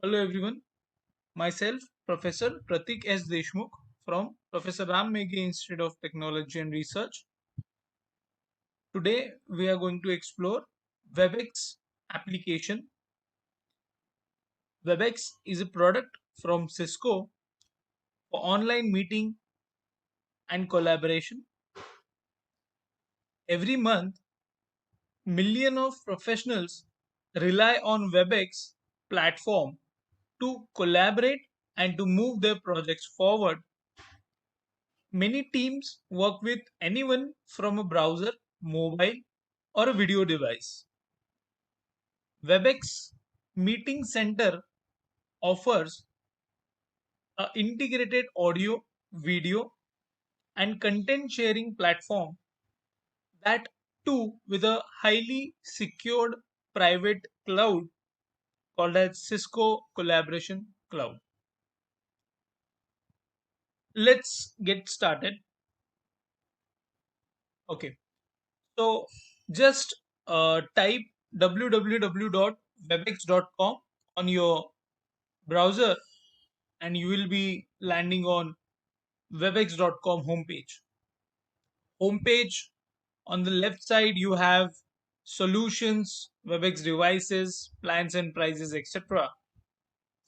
Hello everyone, myself Professor Pratik S. Deshmukh from Professor Ram Meghe Institute of Technology and Research. Today we are going to explore WebEx application. WebEx is a product from Cisco for online meeting and collaboration. Every month, millions of professionals rely on WebEx platform to collaborate and to move their projects forward. Many teams work with anyone from a browser, mobile, or a video device. WebEx Meeting Center offers an integrated audio, video, and content sharing platform that too with a highly secured private cloud called as Cisco Collaboration Cloud. Let's get started. Okay, so just type www.webex.com on your browser and you will be landing on webex.com homepage. Homepage, on the left side you have solutions, Webex devices, plans and prices, etc.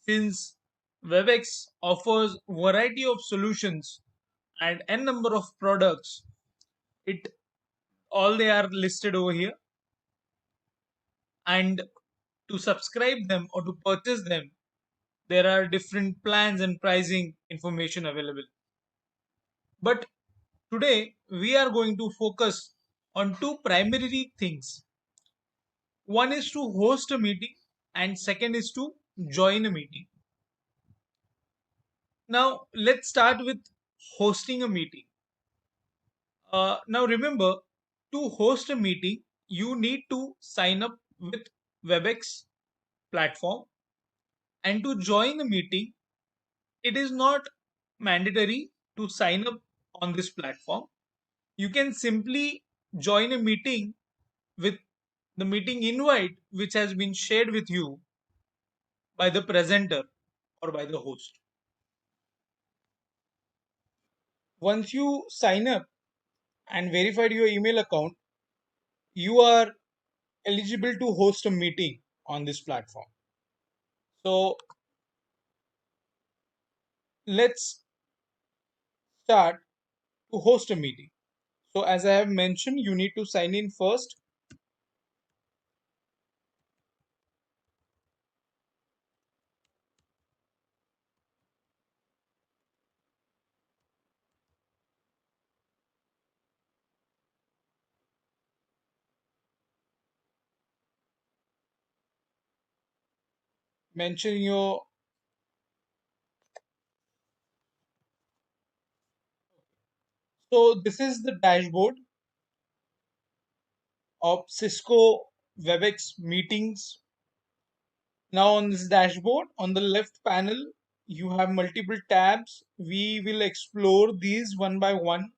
Since Webex offers variety of solutions and n number of products, it all they are listed over here, and to subscribe them or to purchase them there are different plans and pricing information available. But today we are going to focus on two primary things. One is to host a meeting and second is to join a meeting. Now let's start with hosting a meeting. Now remember, to host a meeting you need to sign up with WebEx platform, and to join a meeting it is not mandatory to sign up on this platform. You can simply join a meeting with the meeting invite which has been shared with you by the presenter or by the host. Once you sign up and verified your email account, you are eligible to host a meeting on this platform. So let's start to host a meeting. So as I have mentioned, you need to sign in first. Mention your So this is the dashboard of Cisco WebEx meetings. Now on this dashboard, on the left panel, you have multiple tabs. We will explore these one by one,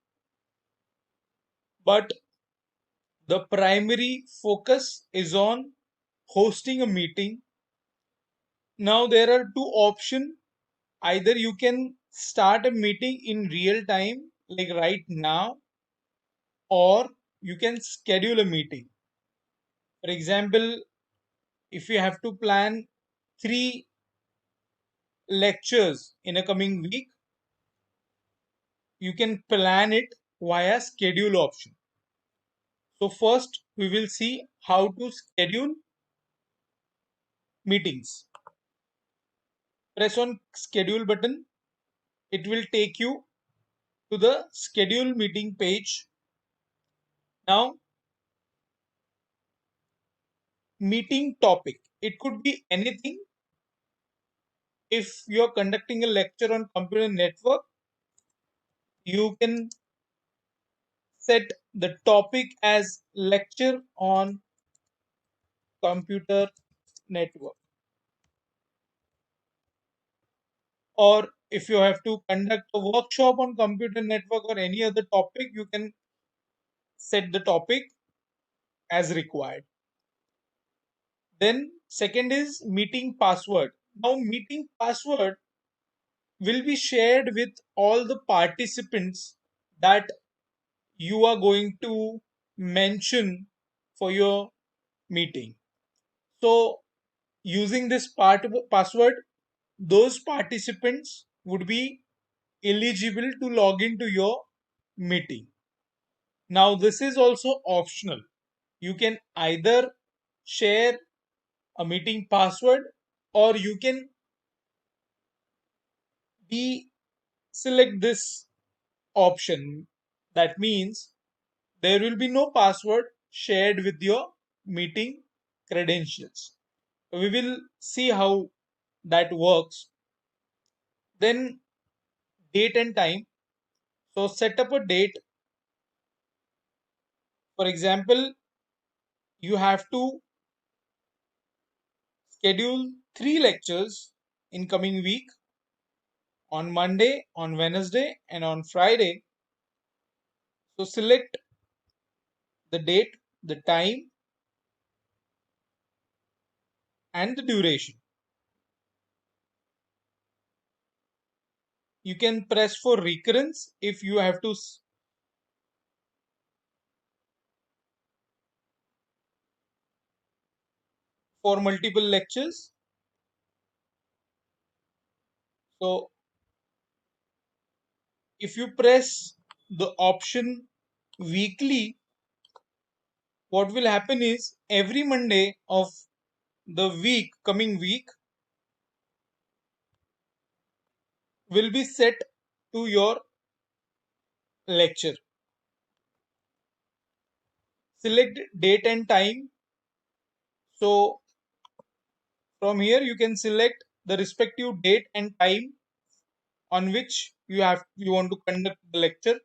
but the primary focus is on hosting a meeting. Now there are two options. Either you can start a meeting in real time, like right now, or you can schedule a meeting. For example, if you have to plan 3 lectures in a coming week, you can plan it via schedule option. So first we will see how to schedule meetings. Press on schedule button. It will take you to the schedule meeting page. Now meeting topic. It could be anything. If you are conducting a lecture on computer network, you can set the topic as lecture on computer network. Or if you have to conduct a workshop on computer network or any other topic, you can set the topic as required. Then second is meeting password. Now, meeting password will be shared with all the participants that you are going to mention for your meeting. So, using this password, those participants would be eligible to log into your meeting. Now, this is also optional. You can either share a meeting password or you can select this option. That means there will be no password shared with your meeting credentials. We will see how that works. Then date and time. So set up a date. For example, you have to schedule 3 lectures in coming week on Monday, on Wednesday, and on Friday. So select the date, the time, and the duration. You can press for recurrence if you have to for multiple lectures. So if you press the option weekly, what will happen is every Monday of the coming week will be set to your lecture. Select date and time. So from here you can select the respective date and time on which you want to conduct the lecture.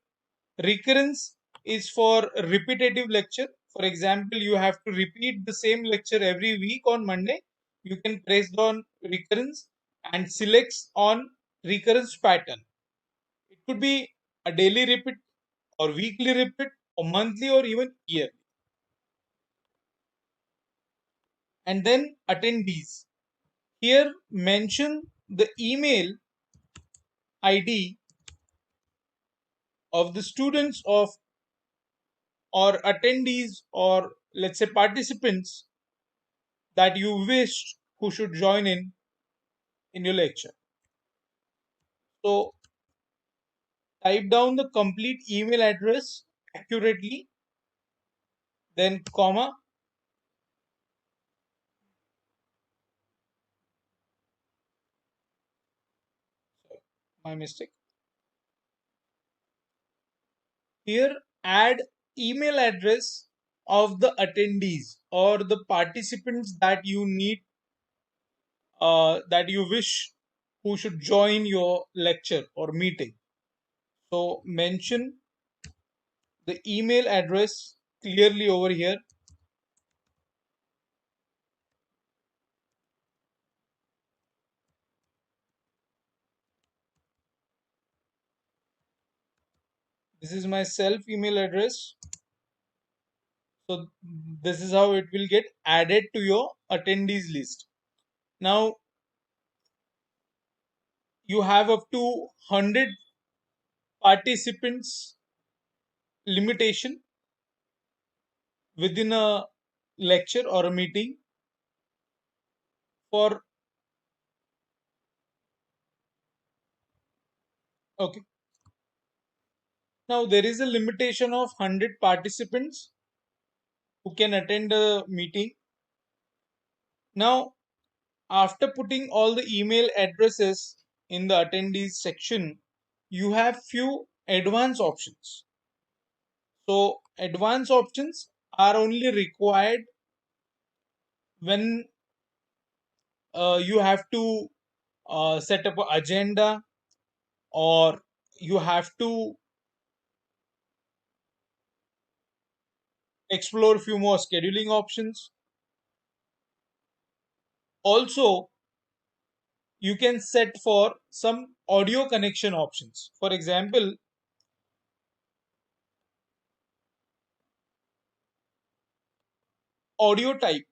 Recurrence is for repetitive lecture. For example, you have to repeat the same lecture every week on Monday. You can press on recurrence and selects on recurrence pattern. It could be a daily repeat or weekly repeat or monthly or even yearly. And then attendees. Here mention the email ID of the students of or attendees or let's say participants that you wished who should join in your lecture. So type down the complete email address accurately, then comma. Sorry, my mistake. Here add email address of the attendees or the participants that you need that you wish who should join your lecture or meeting. So mention the email address clearly over here. This is my self email address. So this is how it will get added to your attendees list. Now you have up to 100 participants limitation within a lecture or a meeting. For okay, now there is a limitation of 100 participants who can attend a meeting. Now after putting all the email addresses in the attendees section, you have few advanced options. So advanced options are only required when you have to set up an agenda or you have to explore few more scheduling options. Also, you can set for some audio connection options. For example, audio type.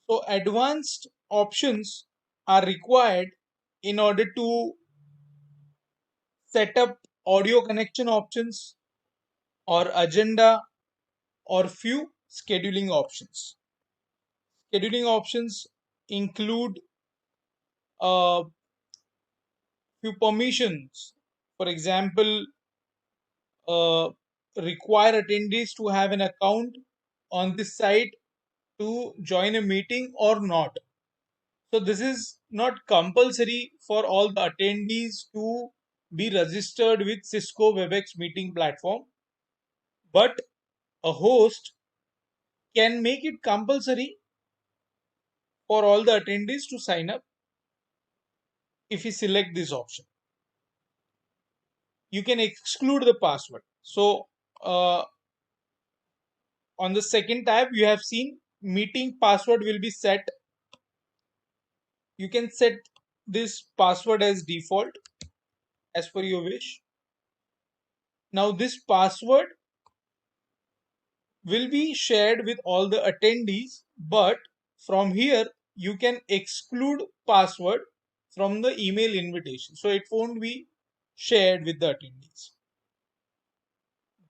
So advanced options are required in order to set up audio connection options or agenda or few scheduling options. Scheduling options include few permissions. For example, uh, require attendees to have an account on this site to join a meeting or not. So this is not compulsory for all the attendees to be registered with Cisco WebEx meeting platform, but a host can make it compulsory for all the attendees to sign up if you select this option. You can exclude the password. So on the second tab, you have seen meeting password will be set. You can set this password as default as per your wish. Now this password will be shared with all the attendees, but from here you can exclude password from the email invitation, so it won't be shared with the attendees.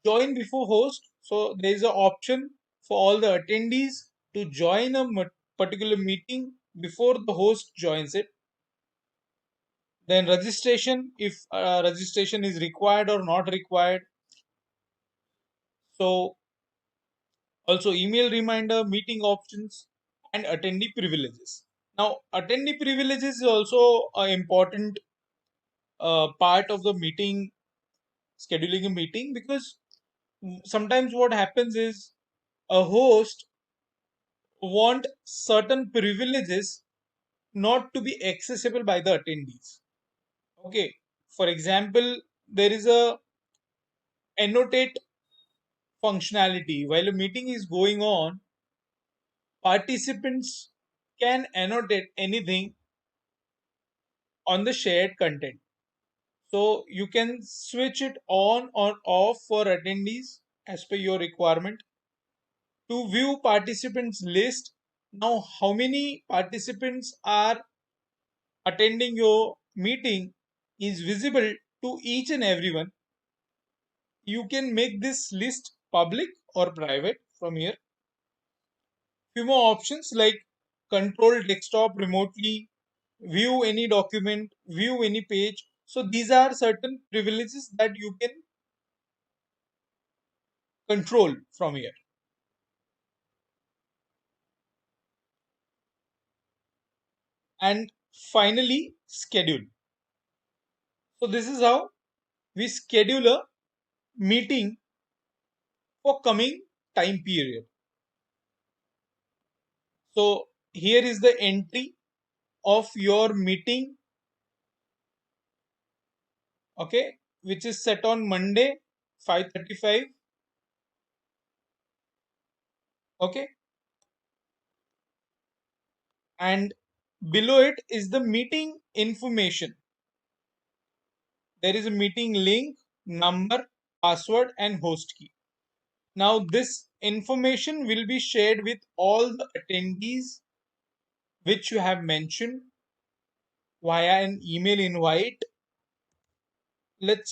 Join before host, so there is an option for all the attendees to join a particular meeting before the host joins it. Then registration, if registration is required or not required. So also email reminder, meeting options, and attendee privileges. Now, attendee privileges is also an important part of the meeting, scheduling a meeting, because sometimes what happens is a host want certain privileges not to be accessible by the attendees. Okay, for example, there is a annotate functionality. While a meeting is going on, participants can annotate anything on the shared content. So you can switch it on or off for attendees as per your requirement. To view participants list, now how many participants are attending your meeting is visible to each and everyone. You can make this list public or private from here. Few more options like control desktop remotely, view any document, view any page. So these are certain privileges that you can control from here. And finally, schedule. So this is how we schedule a meeting for coming time period. So here is the entry of your meeting, okay, which is set on Monday 5:35, okay, and below it is the meeting information. There is a meeting link, number, password, and host key. Now this information will be shared with all the attendees which you have mentioned via an email invite. Let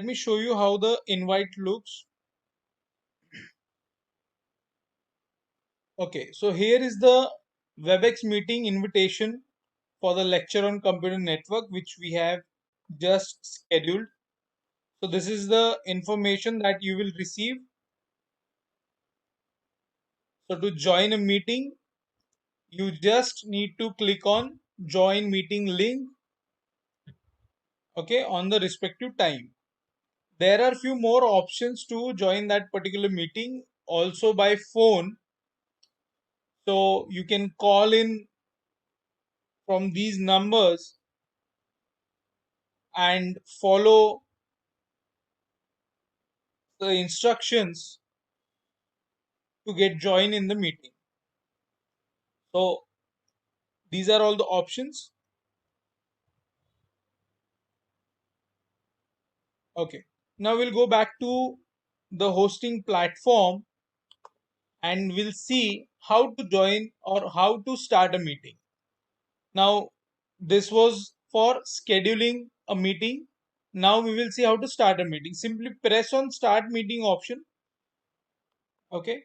me show you how the invite looks. Okay, so here is the WebEx meeting invitation for the lecture on computer network which we have just scheduled. So this is the information that you will receive. So to join a meeting, you just need to click on join meeting link, okay, on the respective time. There are few more options to join that particular meeting also by phone. So you can call in from these numbers and follow the instructions to get join in the meeting. So these are all the options. Okay, now we'll go back to the hosting platform and we'll see how to join or how to start a meeting. Now, this was for scheduling a meeting. Now we will see how to start a meeting. Simply press on start meeting option. Okay.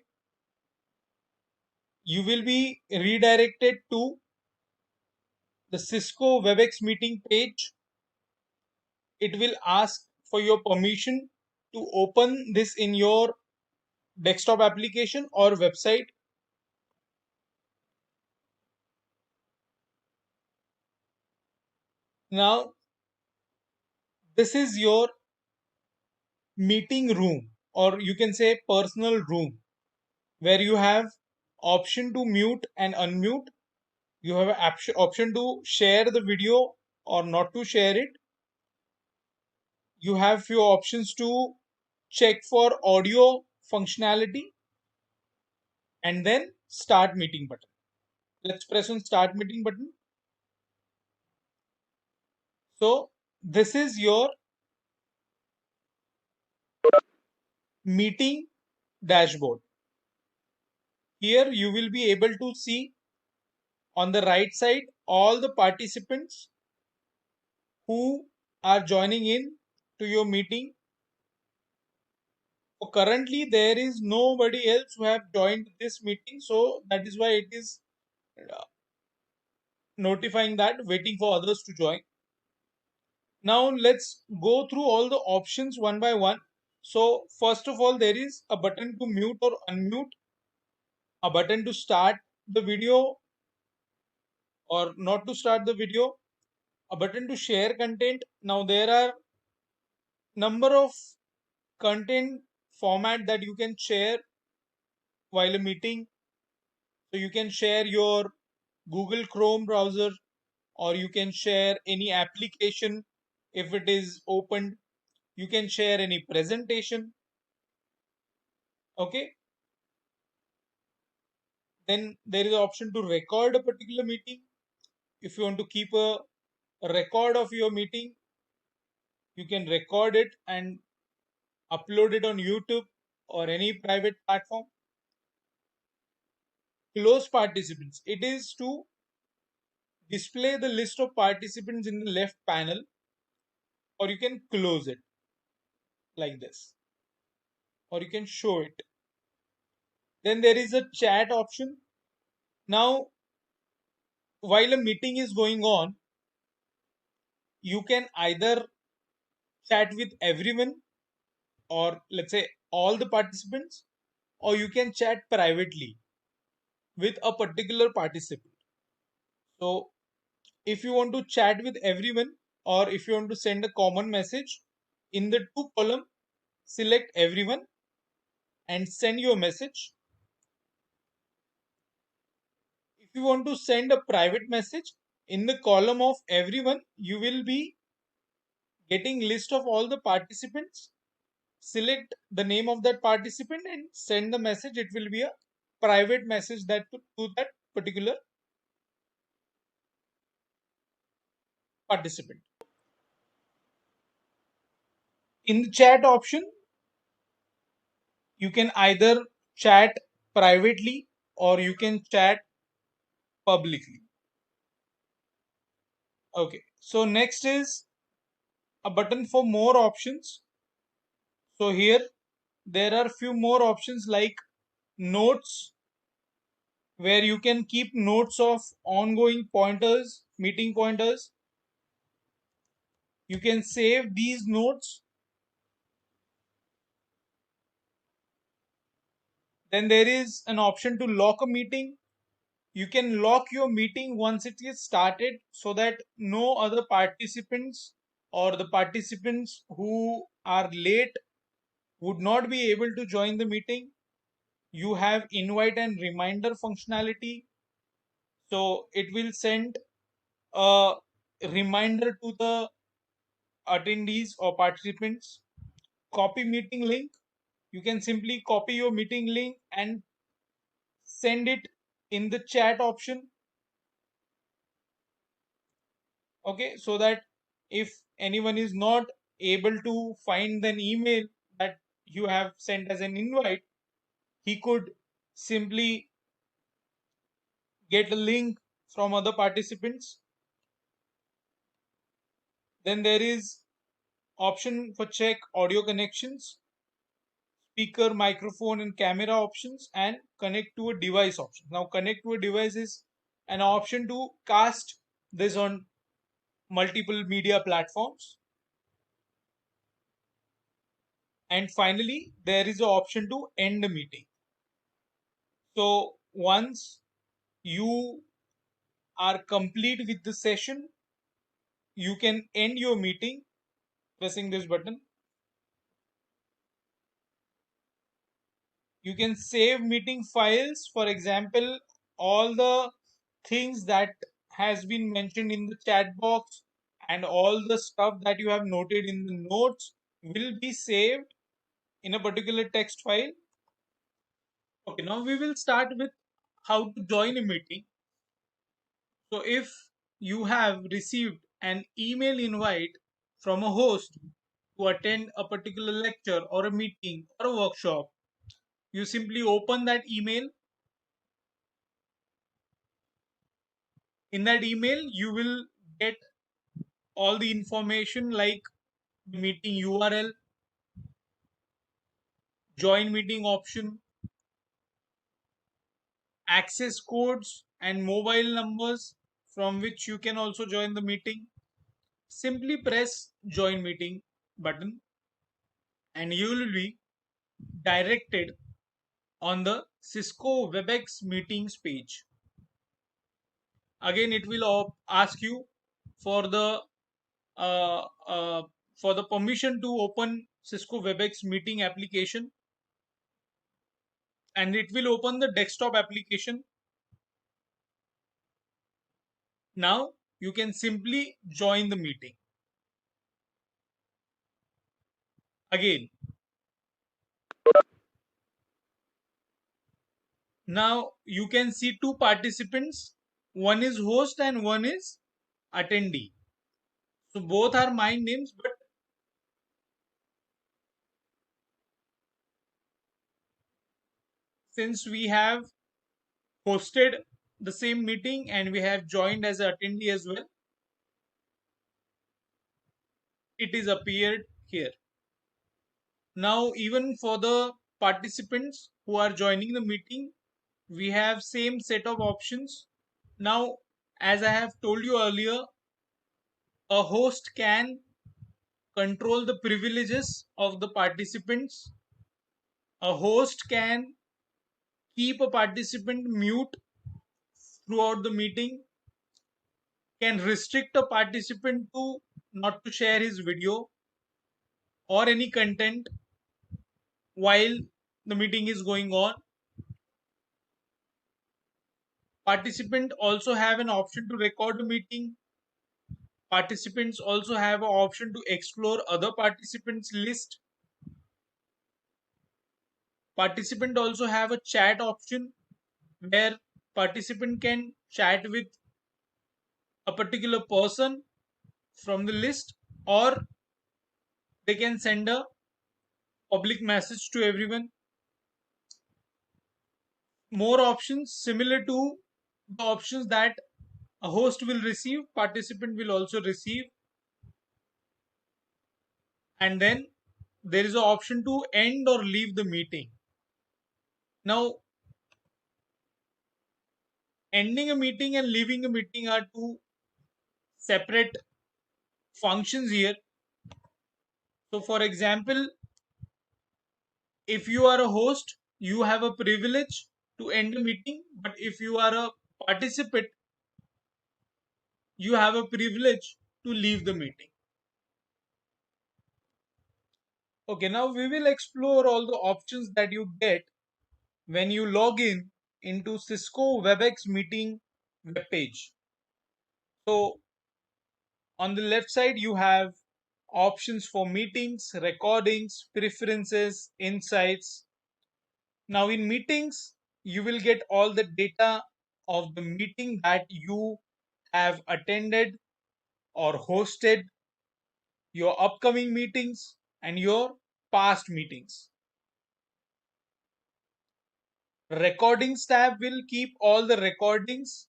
You will be redirected to the Cisco WebEx meeting page. It will ask for your permission to open this in your desktop application or website. Now, this is your meeting room, or you can say personal room, where you have option to mute and unmute. You have an option to share the video or not to share it. You have few options to check for audio functionality, and then start meeting button. Let's press on start meeting button. So this is your meeting dashboard. Here you will be able to see on the right side all the participants who are joining in to your meeting. So currently there is nobody else who have joined this meeting, so that is why it is notifying that waiting for others to join. Now let's go through all the options one by one. So first of all, there is a button to mute or unmute, a button to start the video or not to start the video, a button to share content. Now there are number of content format that you can share while a meeting. So you can share your Google Chrome browser, or you can share any application if it is opened. You can share any presentation. Okay. Then there is an option to record a particular meeting. If you want to keep a record of your meeting, you can record it and upload it on YouTube or any private platform. Close participants. It is to display the list of participants in the left panel, or you can close it like this, or you can show it. Then there is a chat option. Now, while a meeting is going on, you can either chat with everyone, or let's say all the participants, or you can chat privately with a particular participant. So if you want to chat with everyone, or if you want to send a common message, in the to column, select everyone and send your message. If you want to send a private message, in the column of everyone, you will be getting list of all the participants. Select the name of that participant and send the message. It will be a private message to that particular participant. In the chat option, you can either chat privately or you can chat publicly. Okay, so next is a button for more options. So here there are few more options like notes, where you can keep notes of ongoing pointers, meeting pointers. You can save these notes. Then there is an option to lock a meeting. You can lock your meeting once it is started, so that no other participants or the participants who are late would not be able to join the meeting. You have invite and reminder functionality. So it will send a reminder to the attendees or participants. Copy meeting link. You can simply copy your meeting link and send it in the chat option. Okay, so that if anyone is not able to find an email that you have sent as an invite, he could simply get a link from other participants. Then there is option for check audio connections, speaker, microphone and camera options, and connect to a device option. Now connect to a device is an option to cast this on multiple media platforms. And finally, there is an option to end the meeting. So once you are complete with the session, you can end your meeting pressing this button. You can save meeting files, for example, all the things that has been mentioned in the chat box and all the stuff that you have noted in the notes will be saved in a particular text file. Okay, now we will start with how to join a meeting. So if you have received an email invite from a host to attend a particular lecture or a meeting or a workshop, you simply open that email. In that email, you will get all the information like the meeting URL, join meeting option, access codes, and mobile numbers from which you can also join the meeting. Simply press join meeting button and you will be directed on the Cisco WebEx meetings page. Again, it will ask you for the uh, uh, for the permission to open Cisco WebEx meeting application, and it will open the desktop application. Now you can simply join the meeting. Again, now you can see two participants. One is host and one is attendee. So both are my names, but since we have hosted the same meeting and we have joined as an attendee as well, it is appeared here. Now even for the participants who are joining the meeting, we have same set of options. Now, as I have told you earlier, a host can control the privileges of the participants. A host can keep a participant mute throughout the meeting, can restrict a participant to not to share his video or any content while the meeting is going on. Participants also have an option to record the meeting. Participants also have an option to explore other participants list. Participant also have a chat option where participant can chat with a particular person from the list, or they can send a public message to everyone. More options similar to the options that a host will receive, participant will also receive. And then there is an option to end or leave the meeting. Now, ending a meeting and leaving a meeting are two separate functions here. So for example, if you are a host, you have a privilege to end a meeting, but if you are a participant, you have a privilege to leave the meeting. Okay, now we will explore all the options that you get when you log in into Cisco WebEx meeting web page. So on the left side, you have options for meetings, recordings, preferences, insights. Now in meetings, you will get all the data of the meeting that you have attended or hosted, your upcoming meetings, and your past meetings. Recordings tab will keep all the recordings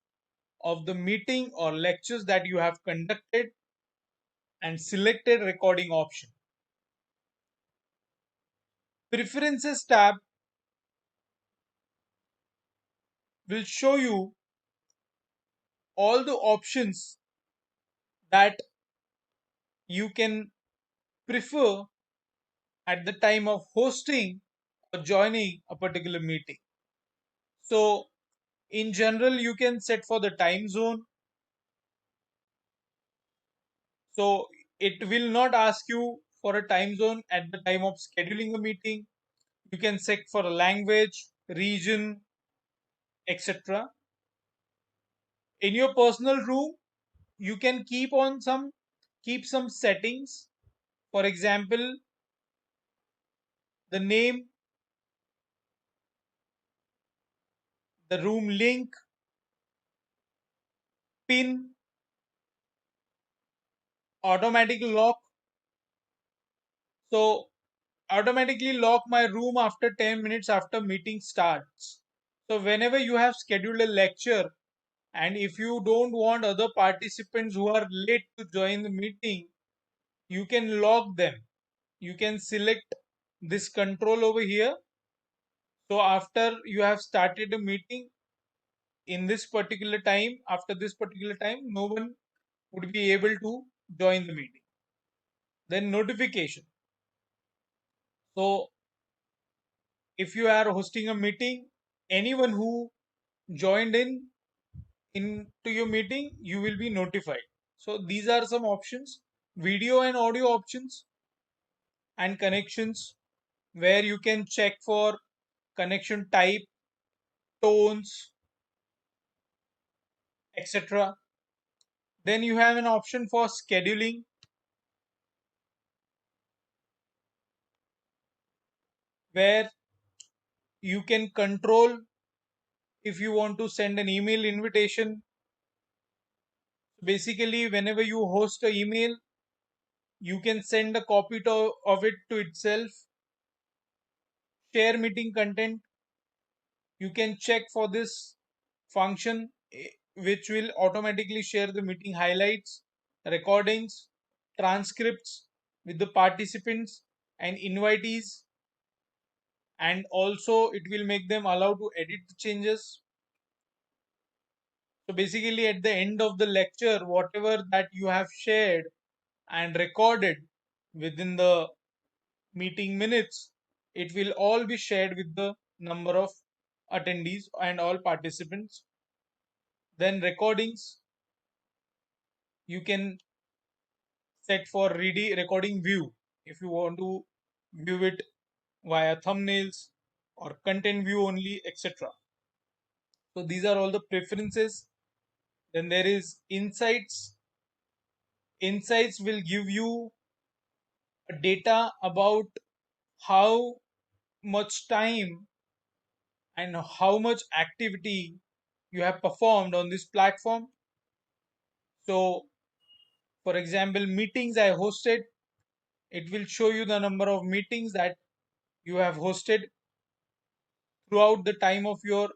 of the meeting or lectures that you have conducted and selected recording option. Preferences tab will show you all the options that you can prefer at the time of hosting or joining a particular meeting. So in general, you can set for the time zone. So it will not ask you for a time zone at the time of scheduling a meeting. You can set for a language, region, etc. In your personal room, you can keep some settings. For example, the name, the room link, pin, automatic lock. So automatically lock my room after 10 minutes after meeting starts. So whenever you have scheduled a lecture and if you don't want other participants who are late to join the meeting, you can lock them. You can select this control over here. So after you have started a meeting in this particular time, after this particular time, no one would be able to join the meeting. Then notification. So if you are hosting a meeting, anyone who joined into your meeting, you will be notified. So these are some options: video and audio options and connections, where you can check for connection type, tones, etc. Then you have an option for scheduling, where you can control if you want to send an email invitation. Basically, whenever you host an email, you can send a copy of it to itself. Share meeting content, you can check for this function, which will automatically share the meeting highlights, recordings, transcripts with the participants and invitees, and also it will make them allow to edit the changes. So basically at the end of the lecture, whatever that you have shared and recorded within the meeting minutes, it will all be shared with the number of attendees and all participants. Then recordings, you can set for ready recording view if you want to view it via thumbnails or content view only, etc. So these are all the preferences. Then there is insights. Insights will give you data about how much time and how much activity you have performed on this platform. So for example, meetings I hosted, it will show you the number of meetings that you have hosted throughout the time of your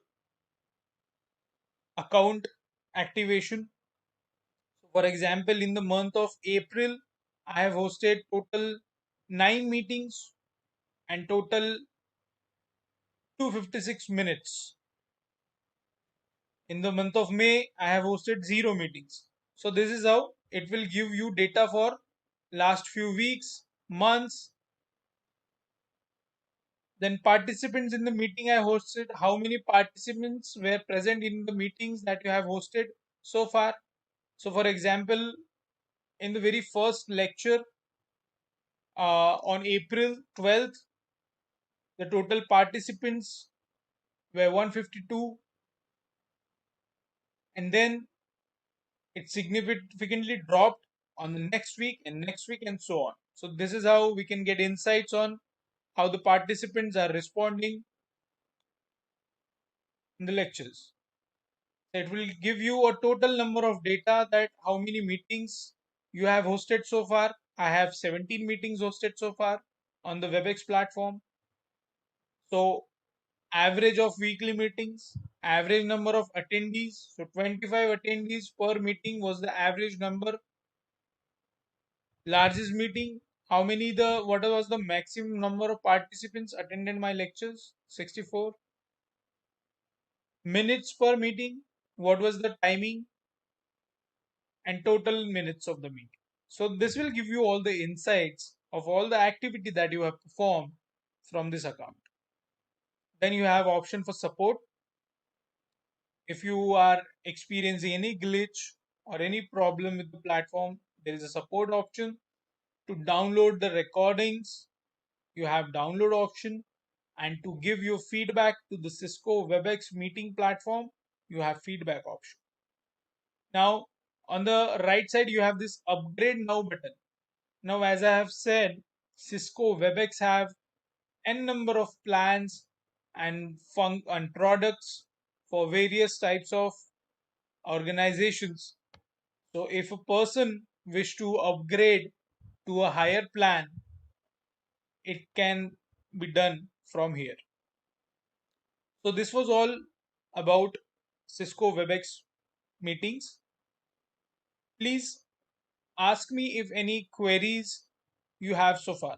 account activation. So for example, in the month of April, I have hosted total 9 meetings and total 256 minutes. In the month of May, I have hosted 0 meetings. So this is how it will give you data for last few weeks, months. Then participants in the meeting I hosted, how many participants were present in the meetings that you have hosted so far. So for example, in the very first lecture on April 12th, the total participants were 152, and then it significantly dropped on the next week and so on. So this is how we can get insights on how the participants are responding in the lectures. It will give you a total number of data, that how many meetings you have hosted so far. I have 17 meetings hosted so far on the WebEx platform. So average of weekly meetings, average number of attendees. So 25 attendees per meeting was the average number. Largest meeting, how many the what was the maximum number of participants attended my lectures? 64. Minutes per meeting, what was the timing and total minutes of the meeting. So this will give you all the insights of all the activity that you have performed from this account. Then you have option for support. If you are experiencing any glitch or any problem with the platform, there is a support option. To download the recordings, you have download option, and to give your feedback to the Cisco WebEx meeting platform, you have feedback option. Now on the right side you have this upgrade now button. Now as I have said, Cisco WebEx have n number of plans and and products for various types of organizations. So if a person wish to upgrade to a higher plan, it can be done from here. So this was all about Cisco WebEx meetings. Please ask me if any queries you have so far.